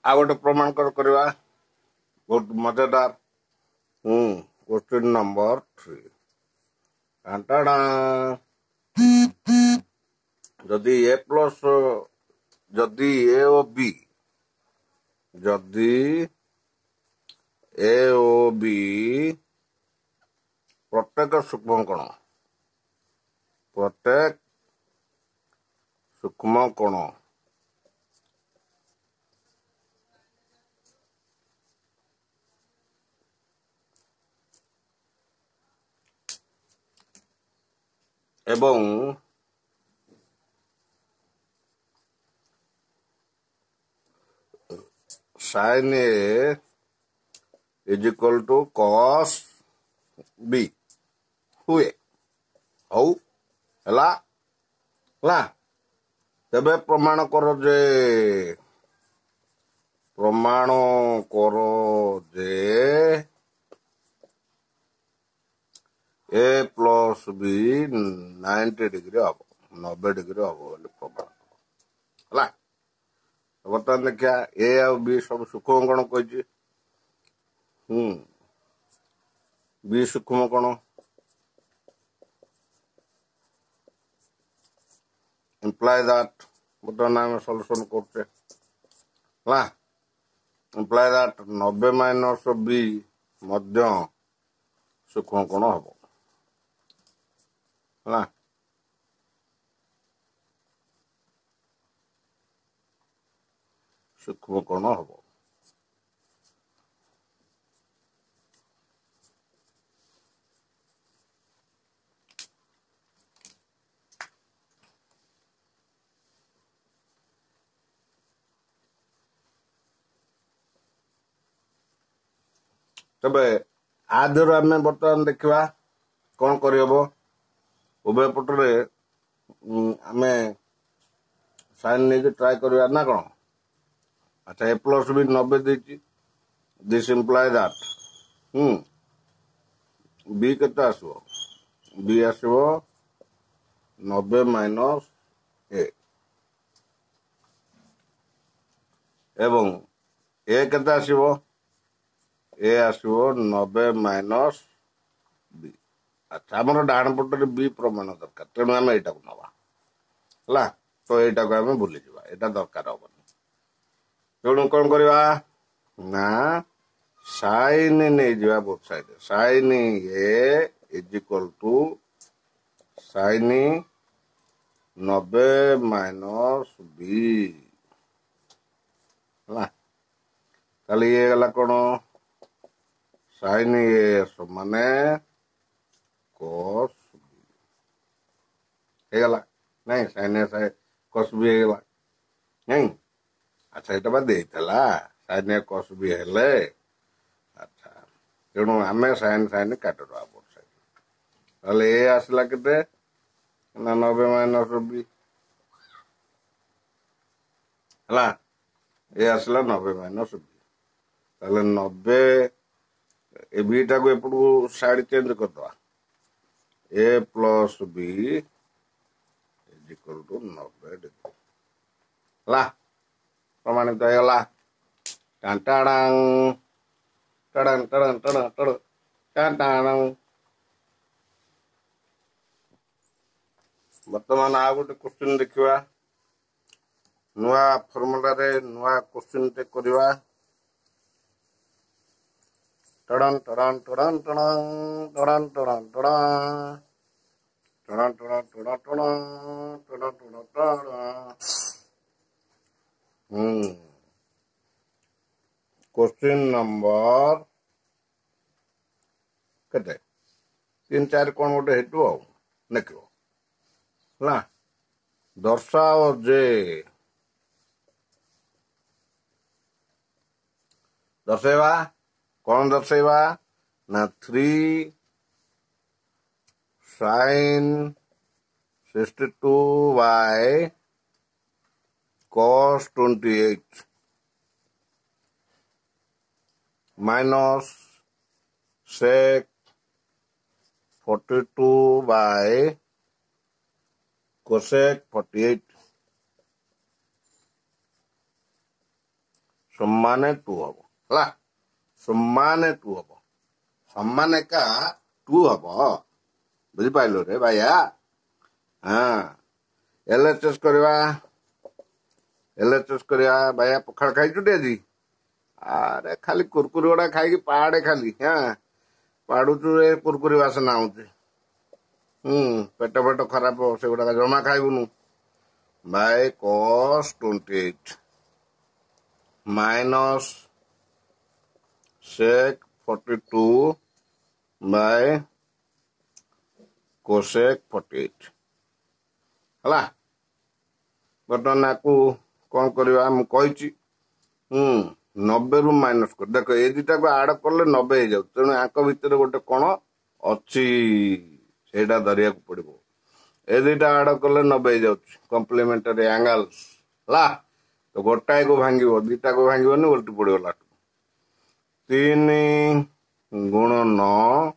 आ गोटे प्रमाण करवा बहुत मजेदार। क्वेश्चन नंबर 3 टांटाड़ा जदि ए प्लस जदि ए ओ बी जदि ए ओ बी प्रत्येक सूक्ष्म कोण एवं sin A is equal to cos B हुए हौ हला हला तेबे प्रमाण कर जे ए प्लस बी 90 डिग्री हम 90 डिग्री हम बोली प्रमाण है। बर्तमान देखिया ए आ बी सब सूक्ष्म कोण कही बी सूक्ष्म कोण imply that बर्तमान आम सल्यूशन करते imply that 90 माइनस बी मध्य सूक्ष्म कोण हम सूक्ष्म कोण हम तबे आदर आम बर्तमान देखा कौन करहब उभय पटे आम साइन नहीं ट्राए करवा ना कौन। अच्छा ए प्लस भी 90 देती दिस इम्प्लाय दैट बी केते आसबो बी आसबो 90 माइनस ए एवं ए केते आसबो ए आसबो 90 माइनस बी। अच्छा आम डाण पटे बी प्रमाण दरकार तेणु आम यहाँ नवा है तो यहाँ को आम भूली जा यहाँ दरकार हेनी तेणु कौन करवा ना साइन नहीं जा both side sine A is equal to sine 90 minus B है ये गला कौन साइन ए माने cos बी गला नहीं साइन ए cos बी गला नहीं। अच्छा ये देला साइन ए cos बी हेले अच्छा तेणु आम साइन साइन काटिदा बोथ साइड ताले ए आसला केते ना 90 माइनस बी है ए आसला 90 माइनस बी ताले 90 ए बीटा को एपटू साइड चेंज करदे A plus B is equal to 90 degree है प्रमाणित होगा टांटाड़ांग टड़न टड़न टड़न टड़ टांटाड़ांग। बर्तमान आ गोटे क्वेश्चन देखा नुआ फर्मुला रे नुआ क्वेश्चन टे करवा टड़न टड़न टड़न टड़न टड़न टड़न टड़न टड़न टड़न टड़न टड़न टड़न टड़न क्वेश्चन नंबर केते 3-4 कौन गोटे हेतु देख दर्शाओ जे दर्शेवा कौन दर्शेवा ना 3 sin 62 by cos 28 minus sec 42 by cosec 48 सम्मान 2 हम है सम्मान 2 हम सम्मान का 2 हम बुझिपाइल रे भाइया हाँ एलएचएस करवा भाइया पखाड़ खाई आज अरे खाली कुरकुरी गुड़ा खाई पाड़े खाली हाँ पाड़ुचु कुरकुरी बासना आउचे पेट पेट खराब से गुड़ा जमा खाइबुनु by cos 28 minus sec 42 by cosec 48 हला बर्तमान आपको कौन करवा मु कही 90 रु माइनस कर देख ए दुटा को आड कले 90 हो जाऊ तेणु आंक भितर गोटे कौन अच्छी सेटा धरिया पड़ो ए दुटा आड कले 90 हो जाऊ कम्प्लीमेंटरी एंगल्स ला तो गोटाए को भांग दुटा को भांगनी उल्टी पड़ो लाट 3 गुण 9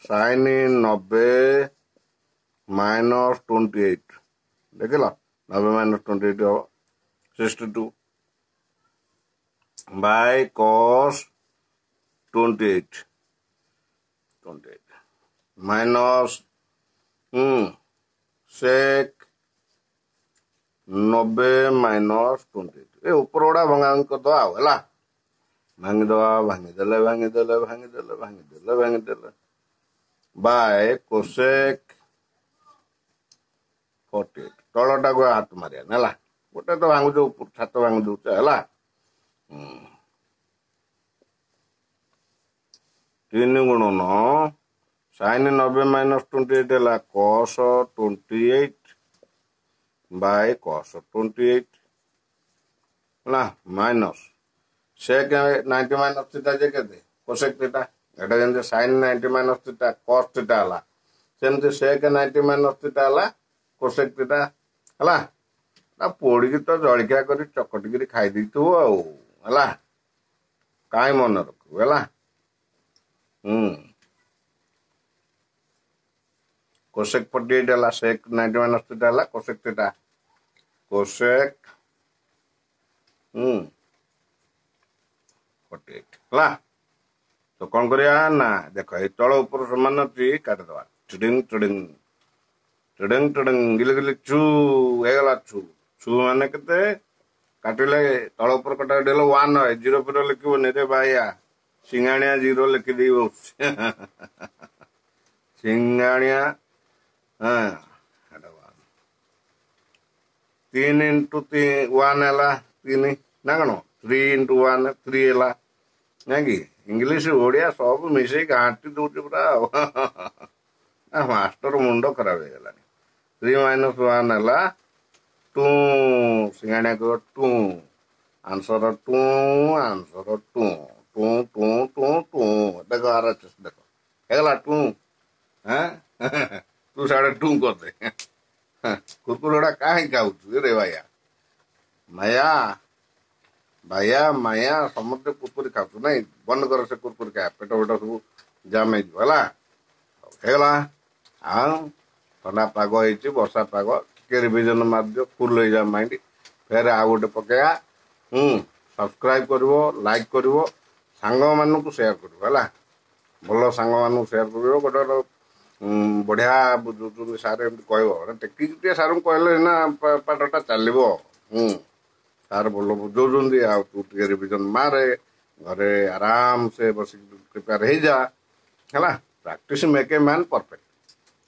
sin 90 माइनस 28 देखिल 90 माइनस 28 हम 62 by cos 28 minus sec 90 minus 28 ए ऊपर गुड़ा भंगा कर दवा है भांगीदेले बाय cosec 48 तलटा को हाथ मारिया ना गोटे तो भांगुच ऊपर छात भांगी दौचे है 3 गुण 9 sin 90 माइनस 28 है cos 28 बाय cos 28 ना माइनस sec 90 माइनस थीटा जे केते cosec थीटा एटा जेंते sin 90 minus theta cos theta हला सेमते sec 90 माइनस थीटा हला cosec थीटा हला ना पोड़ी तो जलिया कर चकटिकी खाई दी आला काई मन रखु है cosec 48 है sec 90 माइनस थीटा है cosec थीटा cosec 48 है तो कौन करिया ना देख ये तल ऊपर समान अच्छी काटिदवा टिडिंग टिडिंग टिडिंग टिडिंग गिल गिल छू हेगला छू छू माने केते काटिले तल ऊपर कटा डेल 1 है 0 पर लिखिबो रे भाइया सिंगाणिया 0 लिखि देबो सिंगाणिया हाँ 3 into 1 है 3 ना कौन 3 into 1 3 है ना कि इंग्लिश ओडिया सब मिसे घाटी दौर पूरा मास्टर मुंड खराब हो गला 3 minus 1 है 2 सिंगाणिया को 2 आंसर 2 आंसर 2 2 2 2 2 देखो आरएचएस देखो हेगला 2 हैं तू 2.5 कर दे कुरकुरा कहीं खाऊ रे भाइया माया भाइया माया समस्त कुरकुरी खाऊ ना बंद कर से कुरकुरी खा पेट पेट सब जाम होगला ठंडा पाग वर्षा पाग टे रिविजन मार दियो फुल हो जा माइंड फेर आ गोटे पकेया सब्सक्राइब करिवो लाइक करिवो सांग मानू शेयर करिवो है भल सांग मानू शेयर करिवो गोटे बढ़िया बुझुन सार कह टेक्निक सार कहले ना पाठटा चलो सार भल बुझाऊँ आ रिविजन मारे घरे आराम से बस प्रिपेयर हो जा है practice make a man perfect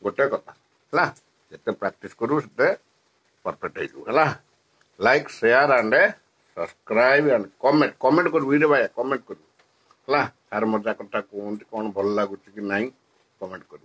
गोटे कथा है जिते प्रैक्टिस करू से परफेक्ट है like share and subscribe and comment comment कर वीडियो भाई कमेंट कर सार मजा कथा कहते कौन भल लगुच कि ना कमेंट कर